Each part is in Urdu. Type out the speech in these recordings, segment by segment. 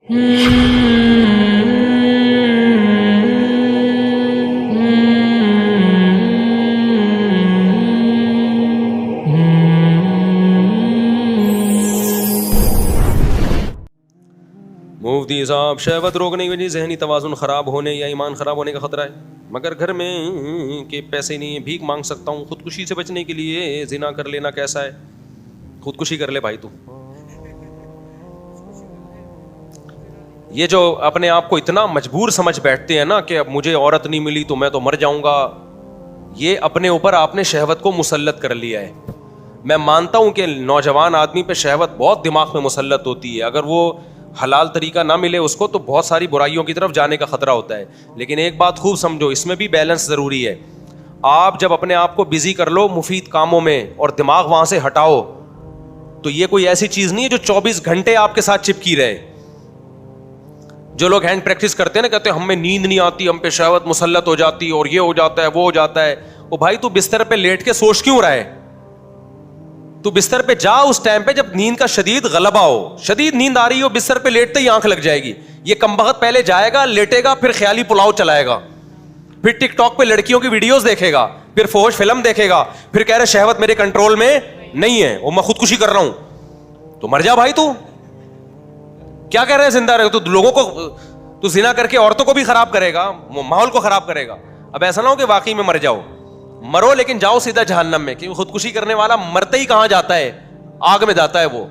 مفتی صاحب، شہوت روکنے کی وجہ سے ذہنی توازن خراب ہونے یا ایمان خراب ہونے کا خطرہ ہے، مگر گھر میں کہ پیسے نہیں ہیں، بھیک مانگ سکتا ہوں، خودکشی سے بچنے کے لیے زنا کر لینا کیسا ہے؟ خودکشی کر لے بھائی تو. یہ جو اپنے آپ کو اتنا مجبور سمجھ بیٹھتے ہیں نا کہ اب مجھے عورت نہیں ملی تو میں تو مر جاؤں گا، یہ اپنے اوپر آپ نے شہوت کو مسلط کر لیا ہے. میں مانتا ہوں کہ نوجوان آدمی پہ شہوت بہت دماغ میں مسلط ہوتی ہے، اگر وہ حلال طریقہ نہ ملے اس کو تو بہت ساری برائیوں کی طرف جانے کا خطرہ ہوتا ہے. لیکن ایک بات خوب سمجھو، اس میں بھی بیلنس ضروری ہے. آپ جب اپنے آپ کو بزی کر لو مفید کاموں میں اور دماغ وہاں سے ہٹاؤ تو یہ کوئی ایسی چیز نہیں ہے جو 24 گھنٹے آپ کے ساتھ چپکی رہے. جو لوگ ہینڈ پریکٹس کرتے ہیں نا، کہتے ہیں ہمیں نیند نہیں آتی، ہم پہ شہوت مسلط ہو جاتی اور یہ ہو جاتا ہے وہ ہو جاتا ہے. وہ بھائی تو بستر پہ لیٹ کے سوچ کیوں رہا ہے؟ تو بستر پہ جا اس ٹائم پہ جب نیند کا شدید غلبہ ہو، شدید نیند آ رہی ہو، بستر پہ لیٹتے ہی آنکھ لگ جائے گی. یہ کمبخت پہلے جائے گا، لیٹے گا، پھر خیالی پلاؤ چلائے گا، پھر ٹک ٹاک پہ لڑکیوں کی ویڈیوز دیکھے گا، پھر فحش فلم دیکھے گا، پھر کہہ رہے شہوت میرے کنٹرول میں نہیں ہے اور میں خودکشی کر رہا ہوں. تو مر جا بھائی. تو کیا کہہ رہے ہیں زندہ رہے تو لوگوں کو تو زنا کر کے عورتوں کو بھی خراب کرے گا، ماحول کو خراب کرے گا. اب ایسا نہ ہو کہ واقعی میں مر جاؤ، مرو لیکن جاؤ سیدھا جہنم میں، کیونکہ خودکشی کرنے والا مرتے ہی کہاں جاتا ہے؟ آگ میں جاتا ہے وہ.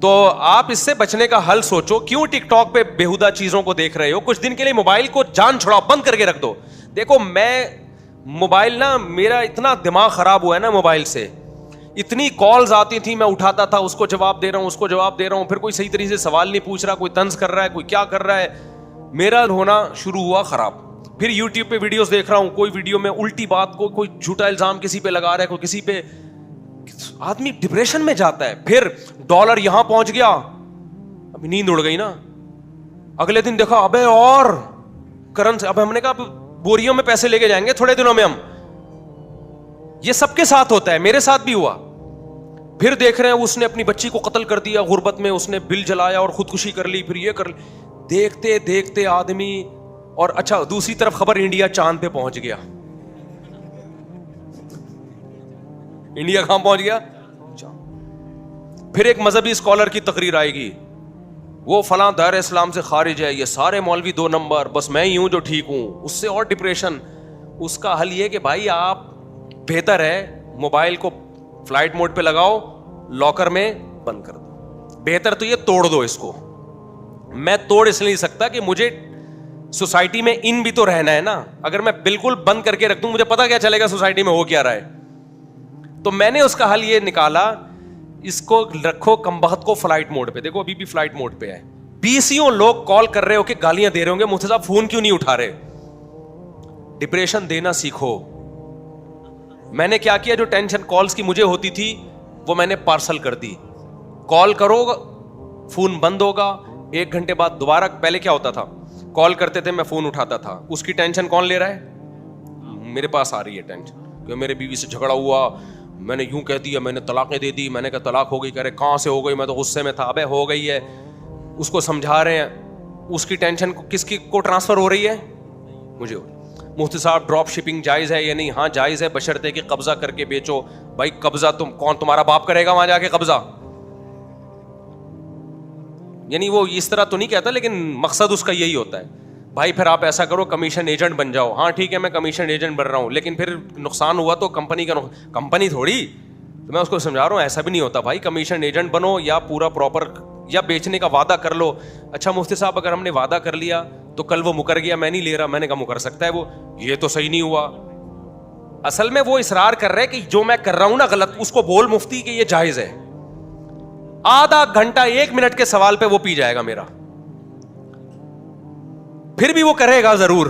تو آپ اس سے بچنے کا حل سوچو. کیوں ٹک ٹاک پہ بےہودہ چیزوں کو دیکھ رہے ہو؟ کچھ دن کے لیے موبائل کو جان چھڑاؤ، بند کر کے رکھ دو. دیکھو میں موبائل نا، میرا اتنا دماغ خراب ہوا ہے نا موبائل سے، اتنی کالز آتی تھی، میں اٹھاتا تھا، اس کو جواب دے رہا ہوں، اس کو جواب دے رہا ہوں، پھر کوئی صحیح طریقے سے سوال نہیں پوچھ رہا، کوئی طنز کر رہا ہے، کوئی کیا کر رہا ہے. میرا ہونا شروع ہوا خراب. پھر یوٹیوب پہ ویڈیوز دیکھ رہا ہوں، کوئی ویڈیو میں الٹی بات کو، کوئی جھوٹا الزام کسی پہ لگا رہا ہے، کوئی کسی پہ، آدمی ڈپریشن میں جاتا ہے. پھر ڈالر یہاں پہنچ گیا، ابھی نیند اڑ گئی نا. اگلے دن دیکھا ابے اور کرنسی، اب ہم نے کہا بوریوں میں پیسے لے کے جائیں گے تھوڑے دنوں میں ہم. یہ سب کے ساتھ ہوتا ہے، میرے ساتھ بھی ہوا. پھر دیکھ رہے ہیں اس نے اپنی بچی کو قتل کر دیا غربت میں، اس نے بل جلایا اور خودکشی کر لی، پھر یہ کر لی. دیکھتے دیکھتے آدمی، اور اچھا دوسری طرف خبر انڈیا چاند پہ پہنچ گیا. انڈیا کہاں پہنچ گیا؟ پھر ایک مذہبی اسکالر کی تقریر آئے گی، وہ فلاں دائرہ اسلام سے خارج ہے، یہ سارے مولوی 2 نمبر، بس میں ہی ہوں جو ٹھیک ہوں. اس سے اور ڈپریشن. اس کا حل یہ کہ بھائی آپ بہتر ہے موبائل کو فلائٹ موڈ پہ لگاؤ، لاکر میں بند کر دو. بہتر تو یہ توڑ دو اس کو. میں توڑ اس لیے نہیں سکتا کہ مجھے سوسائٹی میں ان بھی تو رہنا ہے نا. اگر میں بالکل بند کر کے رکھ دوں مجھے پتا کیا چلے گا سوسائٹی میں ہو کیا رہا ہے. تو میں نے اس کا حل یہ نکالا، اس کو رکھو کمبخت کو فلائٹ موڈ پہ. دیکھو ابھی بھی فلائٹ موڈ پہ ہے. 20 لوگ کال کر رہے ہو کہ گالیاں دے رہے ہوں گے، مفتی صاحب فون کیوں نہیں اٹھا رہے؟ ڈپریشن دینا سیکھو. میں نے کیا کیا، جو ٹینشن کالز کی مجھے ہوتی تھی وہ میں نے پارسل کر دی. کال کرو فون بند ہوگا، 1 گھنٹے بعد دوبارہ. پہلے کیا ہوتا تھا، کال کرتے تھے میں فون اٹھاتا تھا، اس کی ٹینشن کون لے رہا ہے؟ میرے پاس آ رہی ہے ٹینشن کہ میرے بیوی سے جھگڑا ہوا، میں نے یوں کہہ دیا، میں نے طلاقیں دے دی. میں نے کہا طلاق ہو گئی، کہہ رہے کہاں سے ہو گئی، میں تو غصے میں تھا. ابے ہو گئی ہے. اس کو سمجھا رہے ہیں، اس کی ٹینشن کس کی کو ٹرانسفر ہو رہی ہے؟ مجھے. مفتی صاحب ڈراپ شپنگ جائز ہے یا نہیں؟ ہاں جائز ہے، بشرطے کہ قبضہ کر کے بیچو. بھائی قبضہ تمہارا باپ کرے گا وہاں جا کے قبضہ؟ یعنی وہ اس طرح تو نہیں کہتا، لیکن مقصد اس کا یہی ہوتا ہے. بھائی پھر آپ ایسا کرو کمیشن ایجنٹ بن جاؤ. ہاں ٹھیک ہے میں کمیشن ایجنٹ بن رہا ہوں، لیکن پھر نقصان ہوا تو کمپنی کا کمپنی تھوڑی. تو میں اس کو سمجھا رہا ہوں ایسا بھی نہیں ہوتا بھائی. کمیشن ایجنٹ بنو یا پورا پراپر، یا بیچنے کا وعدہ کر لو. اچھا مفتی صاحب اگر ہم نے وعدہ کر لیا تو کل وہ مکر گیا، میں نہیں لے رہا. میں نے کہا مکر سکتا ہے وہ، یہ تو صحیح نہیں ہوا. اصل میں وہ اصرار کر رہے کہ جو میں کر رہا ہوں نا غلط. اس کو بول مفتی کہ یہ جائز ہے. آدھا گھنٹہ 1 منٹ کے سوال پہ وہ پی جائے گا میرا، پھر بھی وہ کرے گا ضرور.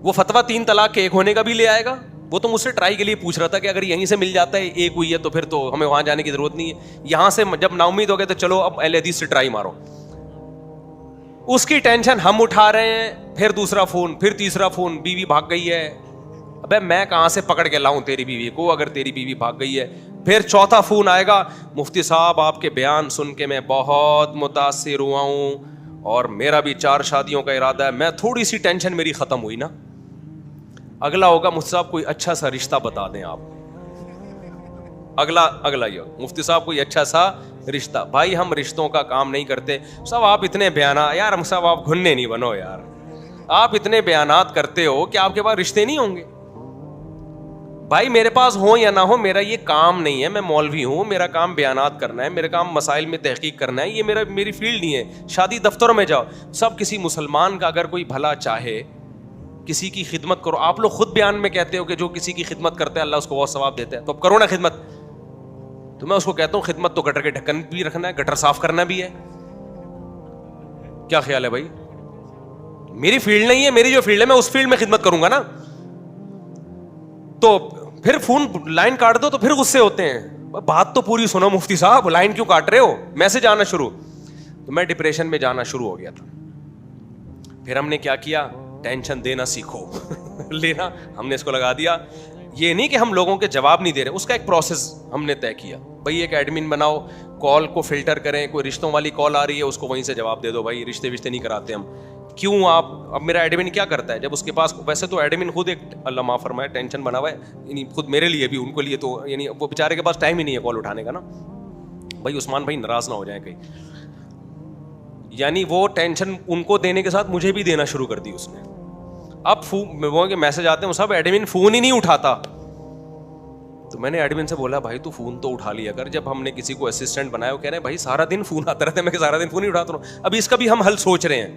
وہ فتویٰ 3 طلاق کے 1 ہونے کا بھی لے آئے گا. وہ تو مجھ سے ٹرائی کے لیے پوچھ رہا تھا کہ اگر یہیں سے مل جاتا ہے 1 ہوئی ہے تو پھر تو ہمیں وہاں جانے کی ضرورت نہیں ہے. یہاں سے جب نا امید ہو گئے تو چلو اب اہل حدیث سے ٹرائی مارو. اس کی ٹینشن ہم اٹھا رہے ہیں. پھر دوسرا فون، پھر تیسرا فون، بیوی بھاگ گئی ہے. ابے میں کہاں سے پکڑ کے لاؤں تیری بیوی کو اگر تیری بیوی بھاگ گئی ہے؟ پھر چوتھا فون آئے گا, مفتی صاحب آپ کے بیان سن کے میں بہت متاثر ہوا ہوں اور میرا بھی 4 شادیوں کا ارادہ ہے. میں تھوڑی سی ٹینشن میری ختم ہوئی نا. اگلا ہوگا, مفتی صاحب کوئی اچھا سا رشتہ بتا دیں آپ. اگلا یہ مفتی صاحب کوئی اچھا سا رشتہ. بھائی ہم رشتوں کا کام نہیں کرتے صاحب. آپ اتنے بیانات, یار ہم صاحب آپ گھننے نہیں بنو یار. آپ اتنے بیانات کرتے ہو کہ آپ کے پاس رشتے نہیں ہوں گے. بھائی میرے پاس ہو یا نہ ہو, میرا یہ کام نہیں ہے. میں مولوی ہوں, میرا کام بیانات کرنا ہے, میرا کام مسائل میں تحقیق کرنا ہے. یہ میری فیلڈ نہیں ہے. شادی دفتروں میں جاؤ, سب کسی مسلمان کا اگر کوئی بھلا چاہے, کسی کی خدمت کرو. آپ لوگ خود بیان میں کہتے ہو کہ جو کسی کی خدمت کرتا ہے اللہ اس کو بہت ثواب دیتا ہے, تو اب کرو نا خدمت. تو میں اس کو کہتا ہوں خدمت تو گٹر کے ڈھکن بھی رکھنا ہے, گٹر صاف کرنا بھی ہے. کیا خیال ہے بھائی؟ میری فیلڈ نہیں ہے, میری جو فیلڈ ہے میں اس فیلڈ میں خدمت کروں گا نا. تو پھر فون لائن کاٹ دو تو پھر غصے ہوتے ہیں. بات تو پوری سنو مفتی صاحب, لائن کیوں کاٹ رہے ہو؟ میسج آنا شروع. تو میں ڈپریشن میں جانا شروع ہو گیا تھا. پھر ہم نے کیا کیا, ٹینشن دینا سیکھو. لینا ہم نے اس کو لگا دیا. یہ نہیں کہ ہم لوگوں کے جواب نہیں دے رہے, اس کا ایک پروسیس ہم نے طے کیا. بھائی ایک ایڈمن بناؤ, کال کو فلٹر کریں, کوئی رشتوں والی کال آ رہی ہے اس کو وہیں سے جواب دے دو. بھائی رشتے نہیں کراتے ہم. کیوں آپ, اب میرا ایڈمن کیا کرتا ہے جب اس کے پاس, ویسے تو ایڈمن خود ایک اللہ معاف فرمائے ٹینشن بنا ہوا ہے, یعنی خود میرے لیے بھی, ان کو لیے تو یعنی وہ بیچارے کے پاس ٹائم ہی نہیں ہے کال اٹھانے کا نا. بھائی عثمان بھائی ناراض نہ ہو جائیں کہیں. یعنی وہ ٹینشن ان کو دینے کے ساتھ مجھے بھی دینا شروع کر دی اس نے. اب وہ کے میسج آتے ہیں, وہ سب ایڈمن فون ہی نہیں اٹھاتا. تو میں نے ایڈمن سے بولا بھائی تو فون تو اٹھا لیا کر. جب ہم نے کسی کو اسسٹنٹ بنایا, وہ کہہ رہے ہیں بھائی سارا دن فون آتا رہتا ہے. میں سارا دن فون ہی اٹھاتا ہوں. اب اس کا بھی ہم حل سوچ رہے ہیں.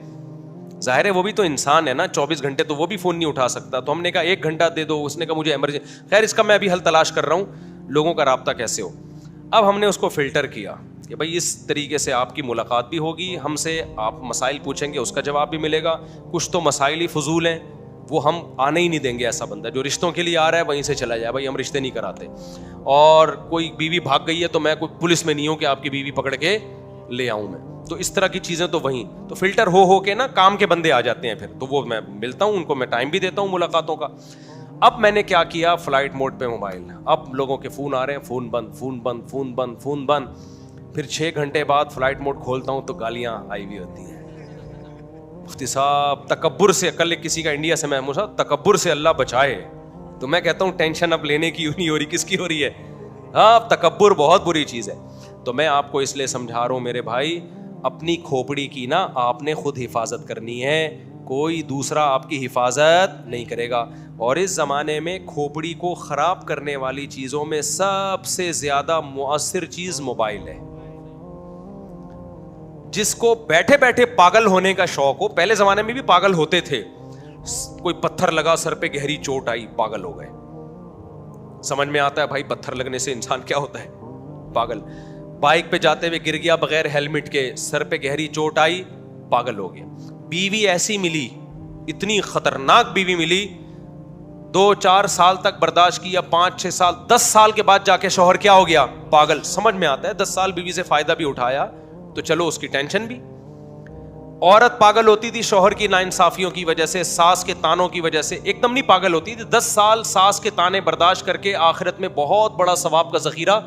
ظاہر ہے وہ بھی تو انسان ہے نا, 24 گھنٹے تو وہ بھی فون نہیں اٹھا سکتا. تو ہم نے کہا 1 گھنٹہ دے دو. اس نے کہا مجھے ایمرجنسی. خیر اس کا میں ابھی حل تلاش کر رہا ہوں, لوگوں کا رابطہ کیسے ہو. اب ہم نے اس کو فلٹر کیا کہ بھائی اس طریقے سے آپ کی ملاقات بھی ہوگی, ہم سے آپ مسائل پوچھیں گے, اس کا جواب بھی ملے گا. کچھ تو مسائل ہی فضول ہیں, وہ ہم آنے ہی نہیں دیں گے. ایسا بندہ جو رشتوں کے لیے آ رہا ہے وہیں سے چلا جائے. بھائی ہم رشتے نہیں کراتے. اور کوئی بیوی بھاگ گئی ہے تو میں کوئی پولیس میں نہیں ہوں کہ آپ کی بیوی پکڑ کے لے آؤں میں. تو اس طرح کی چیزیں تو وہیں تو فلٹر ہو کے نا کام کے بندے آ جاتے ہیں. پھر تو وہ میں ملتا ہوں ان کو, میں ٹائم بھی دیتا ہوں ملاقاتوں کا. اب میں نے کیا کیا, فلائٹ موڈ پہ موبائل. اب لوگوں کے فون آ رہے ہیں, فون بند, فون بند, فون بند, فون بند. پھر 6 گھنٹے بعد فلائٹ موڈ کھولتا ہوں تو گالیاں آئی ہوئی ہوتی ہیں. مفتی صاحب تکبر سے, کل کسی کا انڈیا سے میں تکبر سے اللہ بچائے. تو میں کہتا ہوں ٹینشن اب لینے کی نہیں ہو رہی, کس کی ہو رہی ہے؟ ہاں تکبر بہت بری چیز ہے. تو میں آپ کو اس لیے سمجھا رہا ہوں میرے بھائی, اپنی کھوپڑی کی نا آپ نے خود حفاظت کرنی ہے, کوئی دوسرا آپ کی حفاظت نہیں کرے گا. اور اس زمانے میں کھوپڑی کو خراب کرنے والی چیزوں میں سب سے زیادہ مؤثر چیز موبائل ہے. جس کو بیٹھے بیٹھے پاگل ہونے کا شوق ہو, پہلے زمانے میں بھی پاگل ہوتے تھے, کوئی پتھر لگا سر پہ, گہری چوٹ آئی, پاگل ہو گئے. سمجھ میں آتا ہے بھائی پتھر لگنے سے انسان کیا ہوتا ہے, پاگل. بائک پہ جاتے ہوئے گر گیا بغیر ہیلمٹ کے, سر پہ گہری چوٹ آئی, پاگل ہو گیا. بیوی ایسی ملی, اتنی خطرناک بیوی ملی, 2-4 سال تک برداشت کیا, 5-6 سال, 10 سال کے بعد جا کے شوہر کیا ہو گیا, پاگل. سمجھ میں آتا ہے 10 سال بیوی سے فائدہ بھی اٹھایا تو چلو اس کی ٹینشن بھی. عورت پاگل ہوتی تھی شوہر کی ناانصافیوں کی وجہ سے, ساس کے تانوں کی وجہ سے, ایک دم نہیں پاگل ہوتی تھی. 10 سال ساس کے تانے برداشت کر کے آخرت میں بہت بڑا ثواب کا ذخیرہ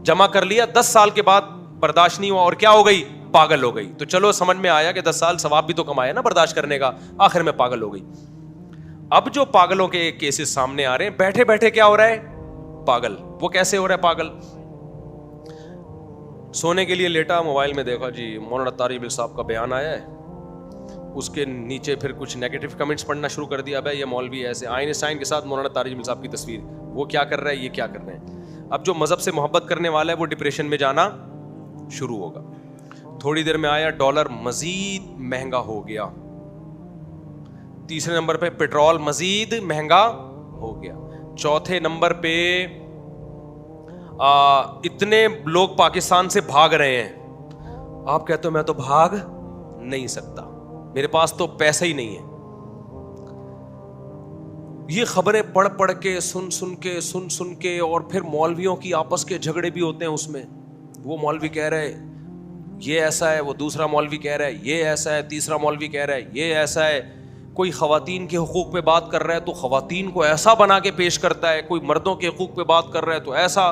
جمع کر لیا. 10 سال کے بعد برداشت نہیں ہوا اور کیا ہو گئی, پاگل ہو گئی. تو چلو سمجھ میں آیا کہ 10 سال ثواب بھی تو کمایا نا برداشت کرنے کا, آخر میں پاگل ہو گئی. اب جو پاگلوں کے کیسز سامنے آ رہے ہیں, بیٹھے بیٹھے کیا ہو رہا ہے, پاگل. وہ کیسے ہو رہا ہے پاگل؟ سونے کے لیے لیٹا, موبائل میں دیکھا جی مولانا طارق بل صاحب کا بیان آیا ہے, اس کے نیچے پھر کچھ نیگیٹو کمنٹس پڑھنا شروع کر دیا. بھائی یہ مولوی ایسے, آئنسٹائن کے ساتھ مولانا طارق بل صاحب کی تصویر, وہ کیا کر رہا ہے, یہ کیا کر رہے ہیں. اب جو مذہب سے محبت کرنے والا ہے وہ ڈپریشن میں جانا شروع ہوگا. تھوڑی دیر میں آیا ڈالر مزید مہنگا ہو گیا. تیسرے نمبر پہ پیٹرول مزید مہنگا ہو گیا. چوتھے نمبر پہ اتنے لوگ پاکستان سے بھاگ رہے ہیں. آپ کہتے ہو میں تو بھاگ نہیں سکتا, میرے پاس تو پیسہ ہی نہیں ہے. یہ خبریں پڑھ کے سن کے اور پھر مولویوں کی آپس کے جھگڑے بھی ہوتے ہیں اس میں. وہ مولوی کہہ رہے یہ ایسا ہے, وہ دوسرا مولوی کہہ رہا ہے یہ ایسا ہے, تیسرا مولوی کہہ رہا ہے یہ ایسا ہے. کوئی خواتین کے حقوق پہ بات کر رہا ہے تو خواتین کو ایسا بنا کے پیش کرتا ہے, کوئی مردوں کے حقوق پہ بات کر رہا ہے تو ایسا.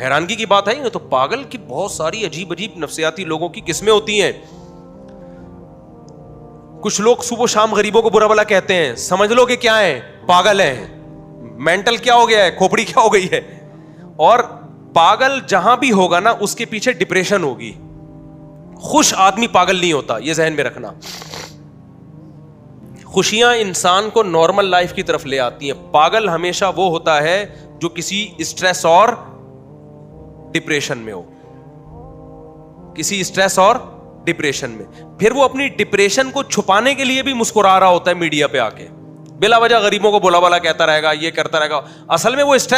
حیرانگی کی بات ہے نا. تو پاگل کی بہت ساری عجیب عجیب نفسیاتی لوگوں کی قسمیں ہوتی ہیں. کچھ لوگ صبح و شام غریبوں کو برا بھلا کہتے ہیں, سمجھ لو کہ کیا ہے, پاگل ہیں. مینٹل کیا ہو گیا ہے, کھوپڑی کیا ہو گئی ہے. اور پاگل جہاں بھی ہوگا نا اس کے پیچھے ڈپریشن ہوگی. خوش آدمی پاگل نہیں ہوتا, یہ ذہن میں رکھنا. خوشیاں انسان کو نارمل لائف کی طرف لے آتی ہیں. پاگل ہمیشہ وہ ہوتا ہے جو کسی اسٹریس اور ڈپریشن میں ہو, کسی اسٹریس اور ڈپریشن میں. پھر وہ اپنی ڈپریشن کو چھپانے کے لیے بھی مسکرا رہا ہوتا ہے میڈیا پہ آ کے, بلا وجہ غریبوں کو بولا بالا کہتا رہے گا, یہ کرتا رہے گا. اصل میں وہ اسٹریس